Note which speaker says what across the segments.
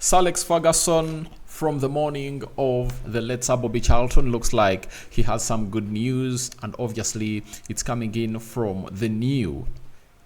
Speaker 1: Sir Alex Ferguson, from the morning of the late Sir Bobby Charlton, looks like he has some good news, and obviously it's coming in from the new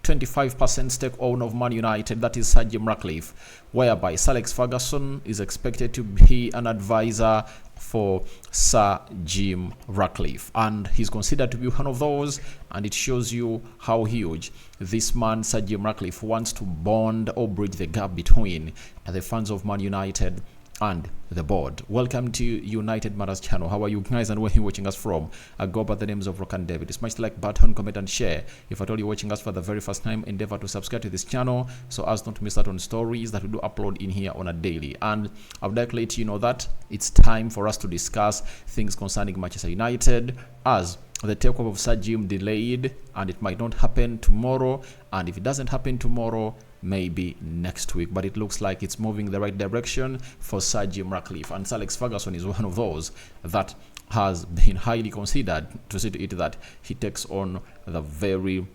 Speaker 1: 25% stake owner of Man United, that is Sir Jim Ratcliffe, whereby Sir Alex Ferguson is expected to be an advisor for Sir Jim Ratcliffe, and he's considered to be one of those, and it shows you how huge this man Sir Jim Ratcliffe wants to bond or bridge the gap between the fans of Man United and the board. Welcome to United Matters channel. How are you guys, and where are you watching us from? I go by the names of Rock and David. Smash the like button, comment and share. If at all you're watching us for the very first time, endeavor to subscribe to this channel so as not to miss out on stories that we do upload in here on a daily. And I would like to let you know that it's time for us to discuss things concerning Manchester United, as the takeover of Sir Jim delayed, and it might not happen tomorrow, and if it doesn't happen tomorrow, maybe next week, but it looks like it's moving the right direction for Sir Jim Ratcliffe, and Sir Alex Ferguson is one of those that has been highly considered to see to it that he takes on the very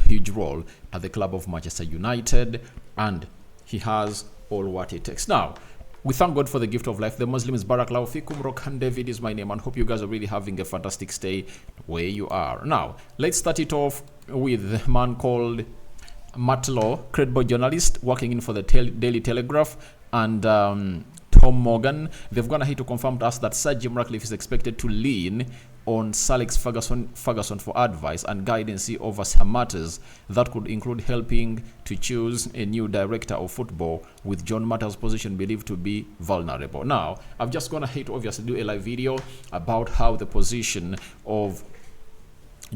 Speaker 1: huge role at the club of Manchester United, and he has all what it takes. Now, we thank God for the gift of life. The Muslim is Barakallahu Fikum. Rokan David is my name, and hope you guys are really having a fantastic stay where you are. Now, let's start it off with a man called Matt Law, credible journalist working in for the Daily Telegraph, and Tom Morgan. They've gone ahead to confirm to us that Sir Jim Ratcliffe is expected to lean on Sir Alex Ferguson for advice and guidance over some matters that could include helping to choose a new director of football, with John Matta's position believed to be vulnerable. Now, I've just gone ahead to obviously do a live video about how the position of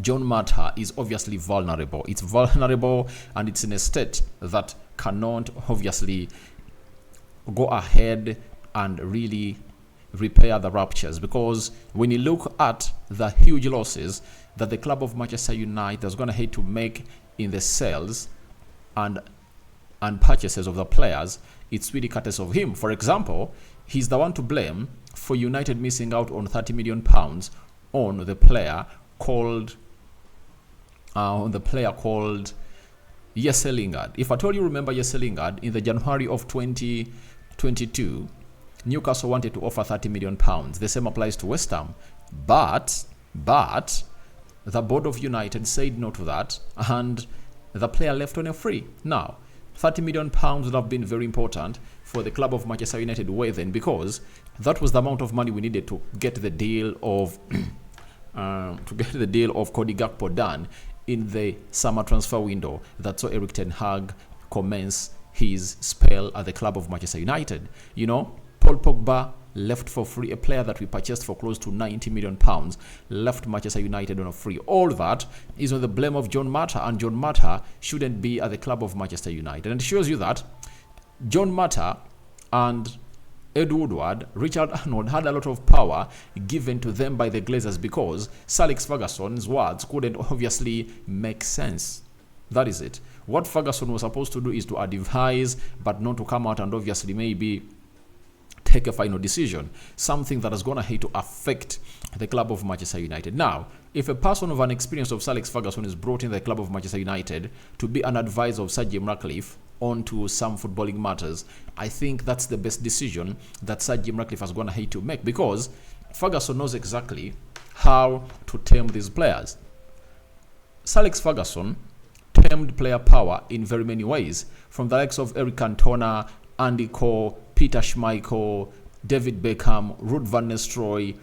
Speaker 1: John Matta is obviously vulnerable. It's vulnerable, and it's in a state that cannot obviously go ahead and really repair the ruptures, because when you look at the huge losses that the club of Manchester United is going to have to make in the sales and purchases of the players, it's really courtesy of him. For example, he's the one to blame for United missing out on £30 million on the player called Jesse Lingard. If at all you remember Jesse Lingard, in the January of 2022, Newcastle wanted to offer £30 million. The same applies to West Ham. But the board of United said no to that, and the player left on a free. Now, £30 million would have been very important for the club of Manchester United way then, because that was the amount of money we needed to get the deal of Cody Gakpo done in the summer transfer window that saw Erik ten Hag commence his spell at the club of Manchester United. You know, Paul Pogba left for free, a player that we purchased for close to £90 million, left Manchester United on a free. All that is on the blame of John Matta, and John Matta shouldn't be at the club of Manchester United. And it shows you that John Matta and Ed Woodward, Richard Arnold had a lot of power given to them by the Glazers, because Sir Alex Ferguson's words couldn't obviously make sense. That is it. What Ferguson was supposed to do is to advise, but not to come out and obviously maybe take a final decision, something that is going to hate to affect the club of Manchester United. Now, if a person of an experience of Sir Alex Ferguson is brought in the club of Manchester United to be an advisor of Sir Jim Ratcliffe onto some footballing matters, I think that's the best decision that Sir Jim Ratcliffe is going to hate to make, because Ferguson knows exactly how to tame these players. Sir Alex Ferguson tamed player power in very many ways, from the likes of Eric Cantona, Andy Cole, Peter Schmeichel, David Beckham, Ruud van Nistelrooy,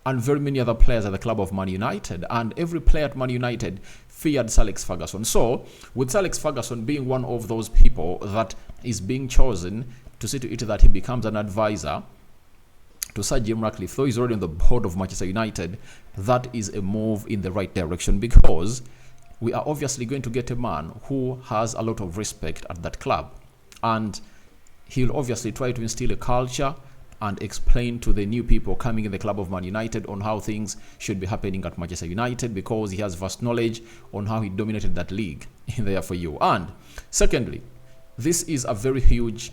Speaker 1: and very many other players at the club of Man United. And every player at Man United feared Sir Alex Ferguson. So, with Sir Alex Ferguson being one of those people that is being chosen to see to it that he becomes an advisor to Sir Jim Ratcliffe, though he's already on the board of Manchester United, that is a move in the right direction, because we are obviously going to get a man who has a lot of respect at that club, and he'll obviously try to instill a culture and explain to the new people coming in the club of Man United on how things should be happening at Manchester United, because he has vast knowledge on how he dominated that league in there for you. And secondly, this is a very huge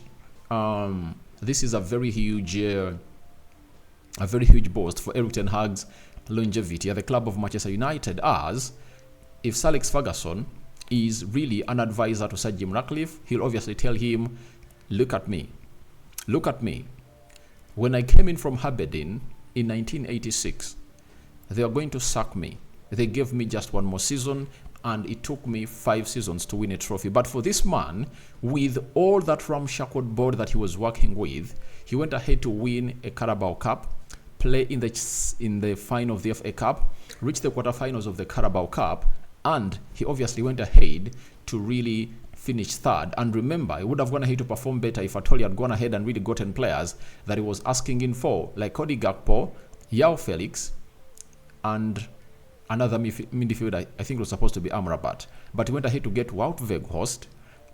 Speaker 1: boost for Erik ten Hag's longevity at the club of Manchester United, as if Sir Alex Ferguson is really an advisor to Sir Jim Ratcliffe. He'll obviously tell him, look at me. Look at me. When I came in from Aberdeen in 1986, they were going to sack me. They gave me just one more season, and it took me 5 seasons to win a trophy. But for this man, with all that ramshackle board that he was working with, he went ahead to win a Carabao Cup, play in the final of the FA Cup, reach the quarterfinals of the Carabao Cup, and he obviously went ahead to really finish third. And remember, he would have gone ahead to perform better if at all he had gone ahead and really gotten players that he was asking in for, like Cody Gakpo, Yao Felix, and another midfielder, I think it was supposed to be Amrabat. But he went ahead to get Wout Weghorst.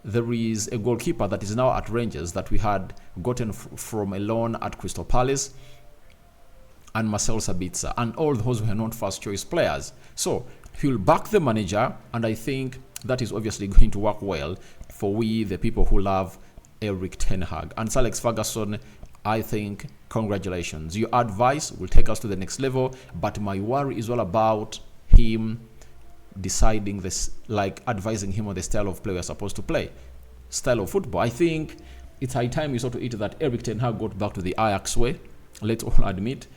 Speaker 1: There is a goalkeeper that is now at Rangers that we had gotten from a loan at Crystal Palace, and Marcel Sabitzer, and all those were not first choice players. So he'll back the manager, and I think that is obviously going to work well for we, the people who love Eric Ten Hag. And Sir Alex Ferguson, I think, congratulations. Your advice will take us to the next level, but my worry is all about him deciding this, like advising him on the style of play we're supposed to play. Style of football. I think it's high time we saw to it that Eric Ten Hag got back to the Ajax way. Let's all admit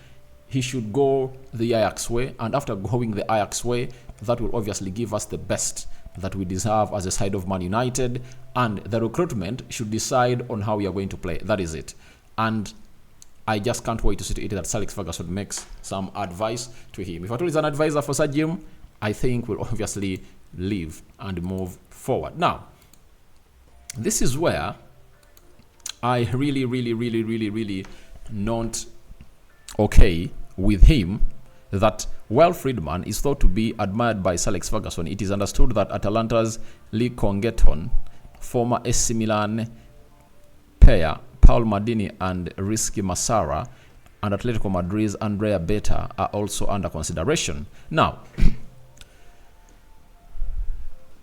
Speaker 1: he should go the Ajax way, and after going the Ajax way, that will obviously give us the best that we deserve as a side of Man United, and the recruitment should decide on how we are going to play. That is it. And I just can't wait to see to it that Sir Alex Ferguson makes some advice to him. If at all is an advisor for Sir Jim, I think we'll obviously leave and move forward. Now, this is where I really not okay with him, that while Friedman is thought to be admired by Sir Alex Ferguson, it is understood that Atalanta's Lee Congetton, former AC Milan pair Paul Maldini and Rizky Massara, and Atletico Madrid's Andrea Beta are also under consideration. Now,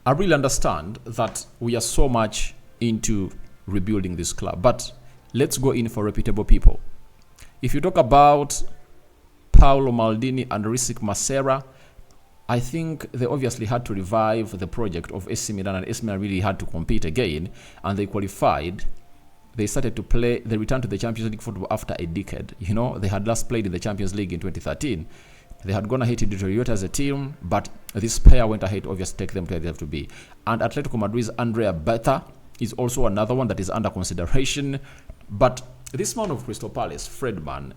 Speaker 1: I really understand that we are so much into rebuilding this club, but let's go in for reputable people. If you talk about Paolo Maldini and Rizky Massara, I think they obviously had to revive the project of AC Milan, and AC Milan really had to compete again, and they qualified. They started to play, they returned to the Champions League football after a decade. You know, they had last played in the Champions League in 2013. They had gone ahead to deteriorate as a team, but this pair went ahead to obviously take them to where they have to be. And Atletico Madrid's Andrea Beta is also another one that is under consideration. But this man of Crystal Palace, Friedman,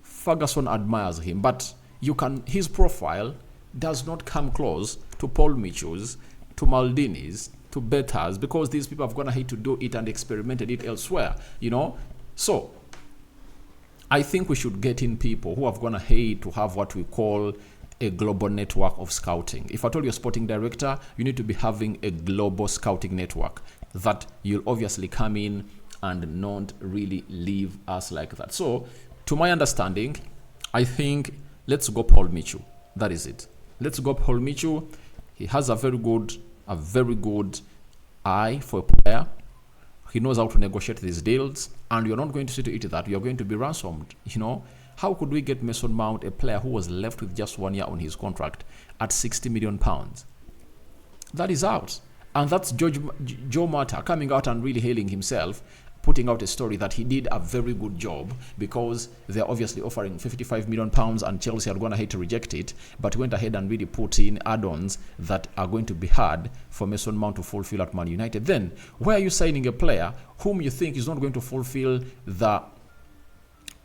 Speaker 1: Ferguson admires him, but his profile does not come close to Paul Mitchell's, to Maldini's, to Betas, because these people have gone ahead to do it and experimented it elsewhere, you know. So I think we should get in people who have gone ahead to have what we call a global network of scouting. If I told you a sporting director, you need to be having a global scouting network that you'll obviously come in and not really leave us like that. So to my understanding, I think let's go Paul Mitchell. That is it. Let's go Paul Mitchell. He has a very good eye for a player. He knows how to negotiate these deals, and you're not going to see to it that you're going to be ransomed. You know, how could we get Mason Mount, a player who was left with just 1 year on his contract, at £60 million? That is out. And that's Joe Mata coming out and really hailing himself, putting out a story that he did a very good job, because they're obviously offering £55 million and Chelsea had gone ahead to reject it, but went ahead and really put in add-ons that are going to be hard for Mason Mount to fulfill at Man United. Then, why are you signing a player whom you think is not going to fulfill the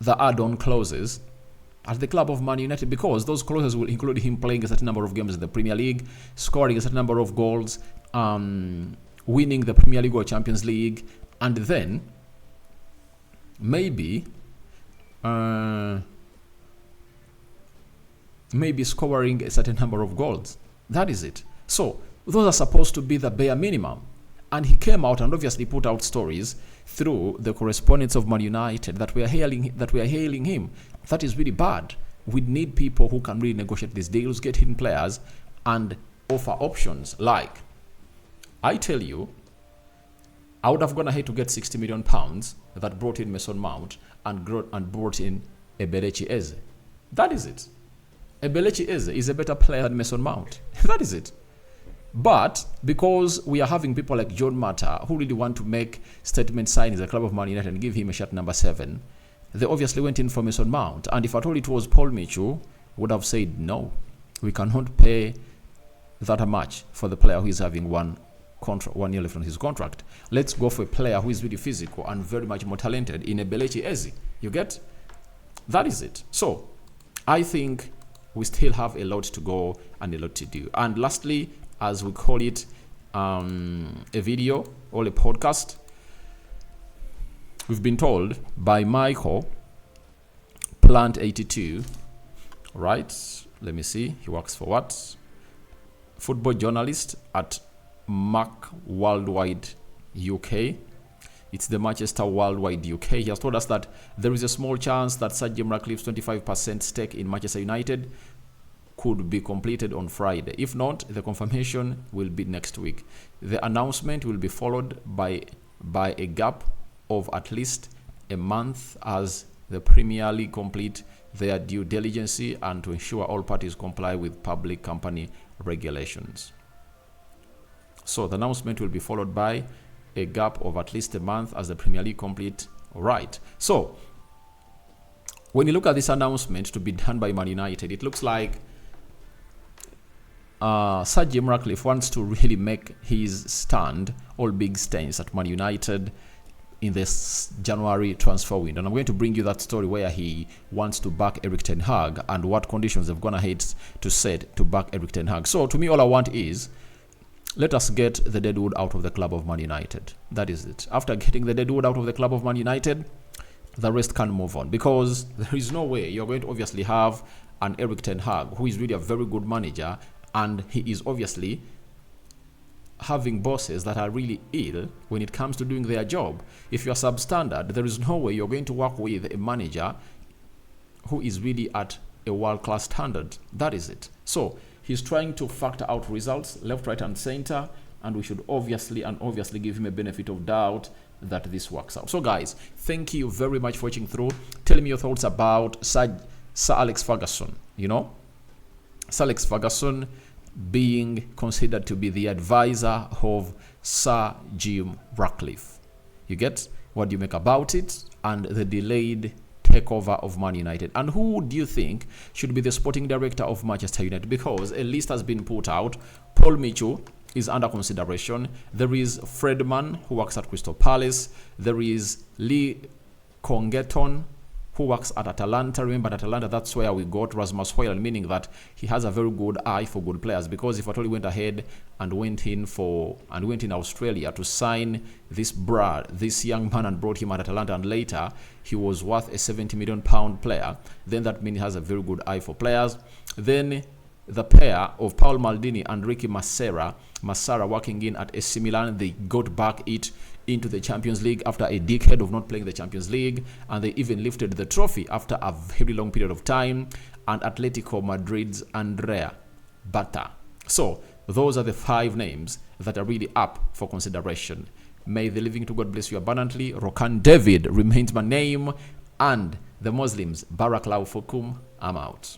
Speaker 1: add-on clauses at the club of Man United? Because those clauses will include him playing a certain number of games in the Premier League, scoring a certain number of goals, winning the Premier League or Champions League, and then maybe scoring a certain number of goals. That is it. So those are supposed to be the bare minimum. And he came out and obviously put out stories through the correspondents of Man United that we are hailing him. That is really bad. We need people who can really negotiate these deals, get in players, and offer options. Like, I tell you, I would have gone ahead to get £60 million that brought in Mason Mount and brought in Ebelechi Eze. That is it. Ebelechi Eze is a better player than Mason Mount. That is it. But because we are having people like John Mata who really want to make statement signings at the club of Man United and give him a shirt number 7, they obviously went in for Mason Mount. And if at all it was Paul Mitchell, would have said no, we cannot pay that much for the player who is having 1 year left on his contract. Let's go for a player who is really physical and very much more talented in a Belechi Eze. You get? That is it. So I think we still have a lot to go and a lot to do. And lastly, as we call it, a video or a podcast, we've been told by Michael Plant 82, right? Let me see. He works for what? Football journalist at Mac Worldwide UK. It's the Manchester Worldwide UK. He has told us that there is a small chance that Sir Jim Ratcliffe's 25% stake in Manchester United could be completed on Friday. If not, the confirmation will be next week. The announcement will be followed by a gap of at least a month as the Premier League complete their due diligence and to ensure all parties comply with public company regulations. So the announcement will be followed by a gap of at least a month as the Premier League complete. Right. So when you look at this announcement to be done by Man United, it looks like Sir Jim Ratcliffe wants to really make his stand, all big stands at Man United in this January transfer window. And I'm going to bring you that story where he wants to back Erik ten Hag and what conditions they've gone ahead to set to back Erik ten Hag. So to me, all I want is, let us get the deadwood out of the club of Man United. That is it. After getting the deadwood out of the club of Man United, the rest can move on, because there is no way you're going to obviously have an Erik ten Hag who is really a very good manager, and he is obviously having bosses that are really ill when it comes to doing their job. If you're substandard, there is no way you're going to work with a manager who is really at a world-class standard. That is it. So he's trying to factor out results left, right, and center, and we should obviously give him a benefit of doubt that this works out. So guys, thank you very much for watching through. Tell me your thoughts about Sir Alex Ferguson. You know, Sir Alex Ferguson being considered to be the advisor of Sir Jim Ratcliffe. You get? What do you make about it? And the delayed takeover of Man United. And who do you think should be the sporting director of Manchester United? Because a list has been put out. Paul Mitchell is under consideration. There is Fredman, who works at Crystal Palace. There is Lee Congeton, who works at Atalanta. Remember, at Atalanta, that's where we got Rasmus Højlund, meaning that he has a very good eye for good players. Because if at all he went ahead and went in Australia to sign this young man and brought him at Atalanta, and later he was worth a £70 million player, then that means he has a very good eye for players. Then the pair of Paul Maldini and Ricky Massara working in at AC Milan, they got back into the Champions League after a decade of not playing the Champions League, and they even lifted the trophy after a very long period of time. And Atletico Madrid's Andrea Bata. So those are the 5 names that are really up for consideration. May the living to God bless you abundantly. Rokan David remains my name, and the Muslims Barakallahu Fukum. I'm out.